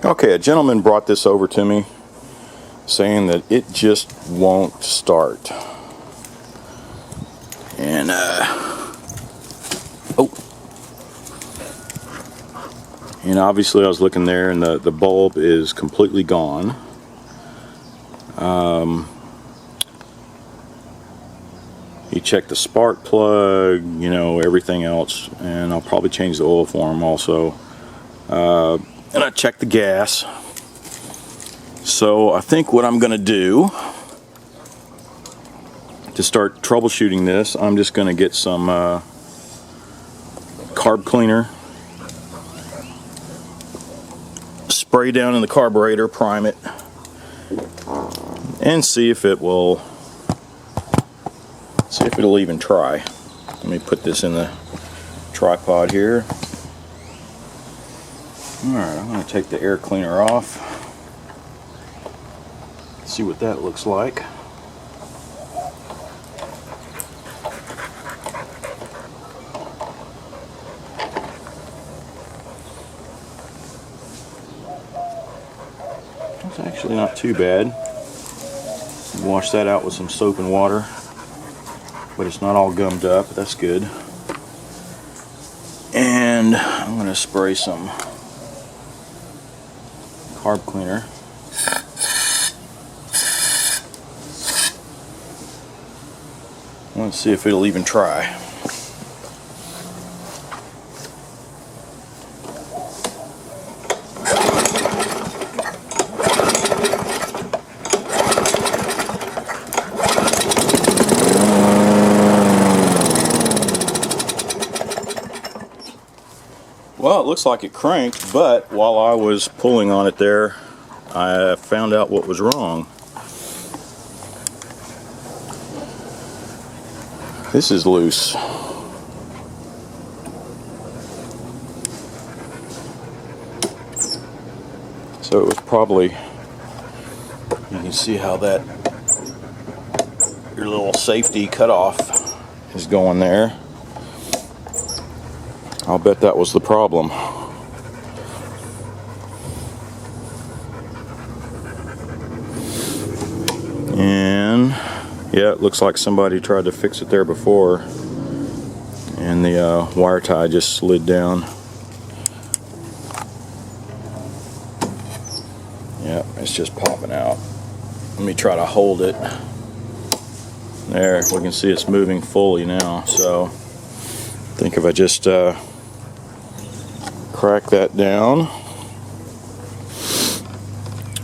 Okay, a gentleman brought this over to me saying that it just won't start. And and obviously I was looking there and the bulb is completely gone. He checked the spark plug, you know, everything else, and I'll probably change the oil for him also. And I checked the gas. So I think what I'm going to do to start troubleshooting this, I'm just going to get some carb cleaner, spray down in the carburetor, prime it, and see if it'll even try. Let me put this in the tripod here. Alright, I'm going to take the air cleaner off, see what that looks like. It's actually not too bad. Wash that out with some soap and water, but it's not all gummed up. That's good. And I'm going to spray some carb cleaner. Let's see if it'll even try. Well, it looks like it cranked, but while I was pulling on it there, I found out what was wrong. This is loose. So it was probably, you can see how that, your little safety cutoff is going there. I'll bet that was the problem. And yeah, it looks like somebody tried to fix it there before, and the wire tie just slid down. Yeah, it's just popping out. Let me try to hold it. There, we can see it's moving fully now. So I think if I just crack that down.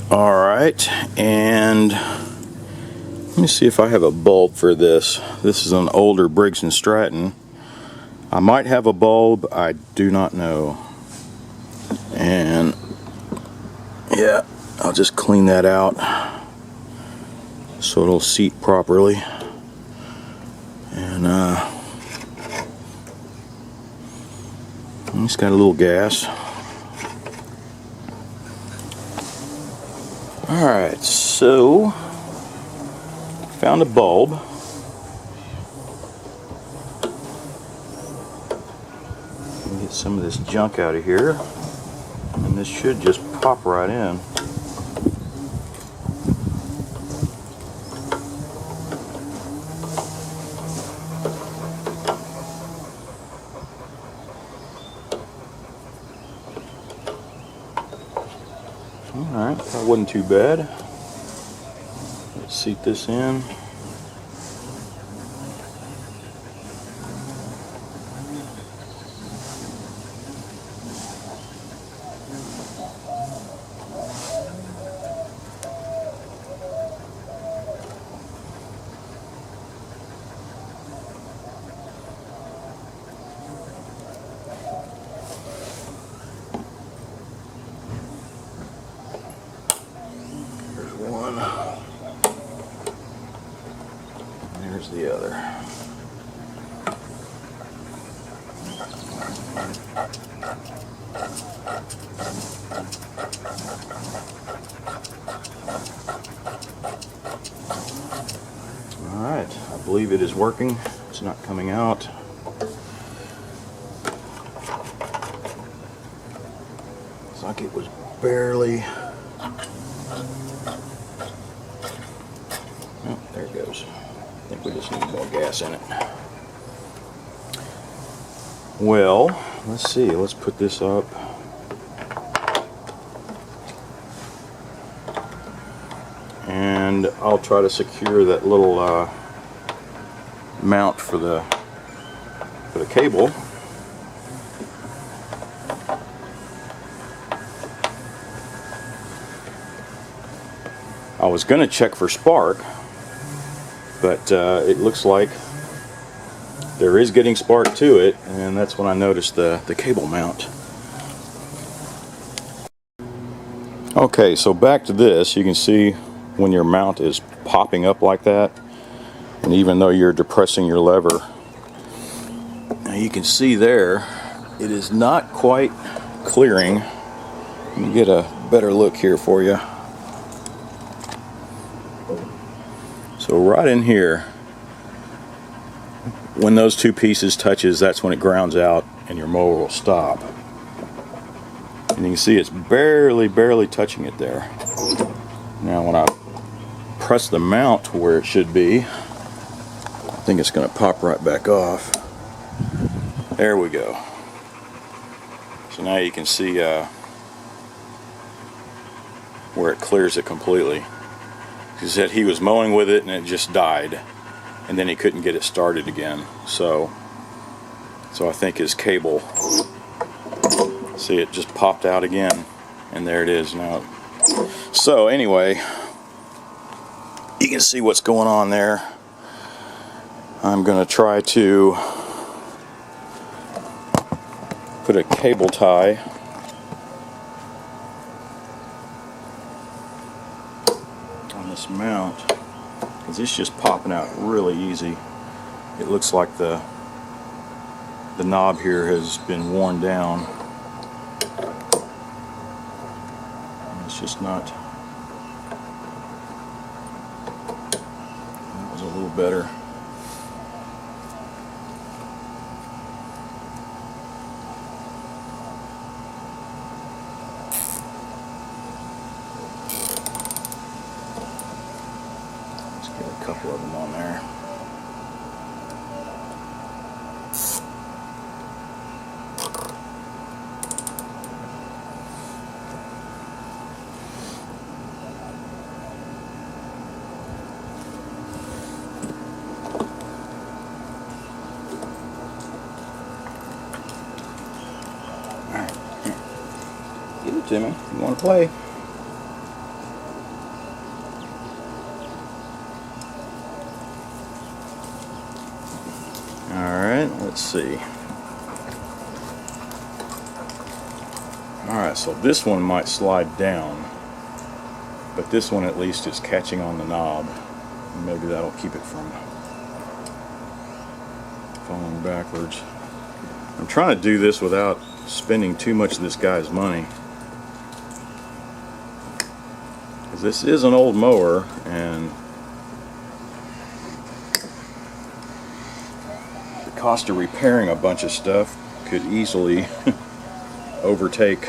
Alright, and let me see if I have a bulb for this. This is an older Briggs and Stratton. I might have a bulb, I do not know. And yeah, I'll just clean that out so it'll seat properly. And it's got a little gas. Alright, so found a bulb. Get some of this junk out of here, and this should just pop right in. Alright, that wasn't too bad. Let's seat this in. There's the other. Alright, I believe it is working. It's not coming out. Looks like it was barely. Oh, there it goes. I think we just need more gas in it. Well, let's see. Let's put this up. And I'll try to secure that little mount for the cable. I was going to check for spark, but it looks like there is getting spark to it, and that's when I noticed the cable mount. Okay, so back to this. You can see when your mount is popping up like that, and even though you're depressing your lever, now you can see there it is not quite clearing. Let me get a better look here for you. So right in here, when those two pieces touches, that's when it grounds out and your mower will stop. And you can see it's barely touching it there. Now when I press the mount to where it should be, I think it's going to pop right back off. There we go. So now you can see where it clears it completely. He said he was mowing with it and it just died, and then he couldn't get it started again. So I think his cable, see, it just popped out again, and there it is now. So anyway, you can see what's going on there. I'm going to try to put a cable tie on this mount, because it's just popping out really easy. It looks like the knob here has been worn down. It's just not. That was a little better. Let's get a couple of them on there. Give it to me. You want to play? Alright, let's see. Alright, so this one might slide down, but this one at least is catching on the knob. Maybe that'll keep it from falling backwards. I'm trying to do this without spending too much of this guy's money. This is an old mower, and the cost of repairing a bunch of stuff could easily overtake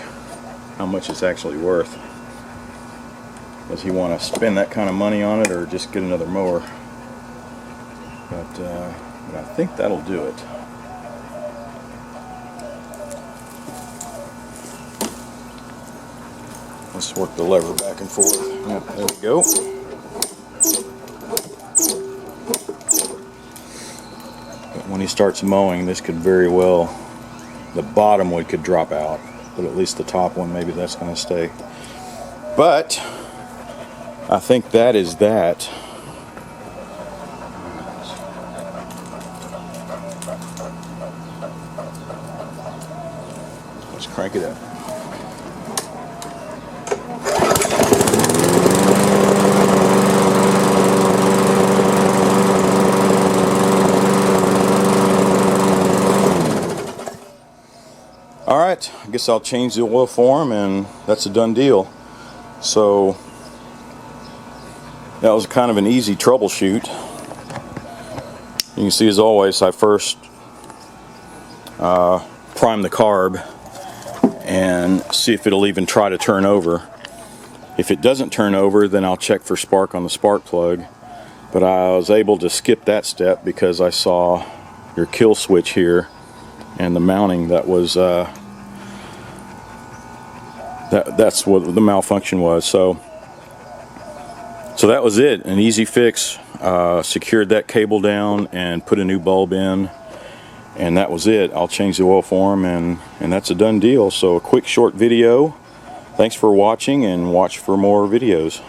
how much it's actually worth. Does he want to spend that kind of money on it, or just get another mower? But I think that'll do it. Let's work the lever back and forth. Yep, there we go. But when he starts mowing, this could very well, the bottom one could drop out, but at least the top one, maybe that's going to stay. But I think that is that. Let's crank it up. Alright, I guess I'll change the oil for him, and that's a done deal. So that was kind of an easy troubleshoot. You can see, as always, I first prime the carb, and see if it'll even try to turn over. If it doesn't turn over, then I'll check for spark on the spark plug. But I was able to skip that step because I saw your kill switch here and the mounting that was that's what the malfunction was. So that was it, an easy fix. Secured that cable down and put a new bulb in, and that was it. I'll change the oil for them, and that's a done deal. So a quick short video. Thanks for watching, and watch for more videos.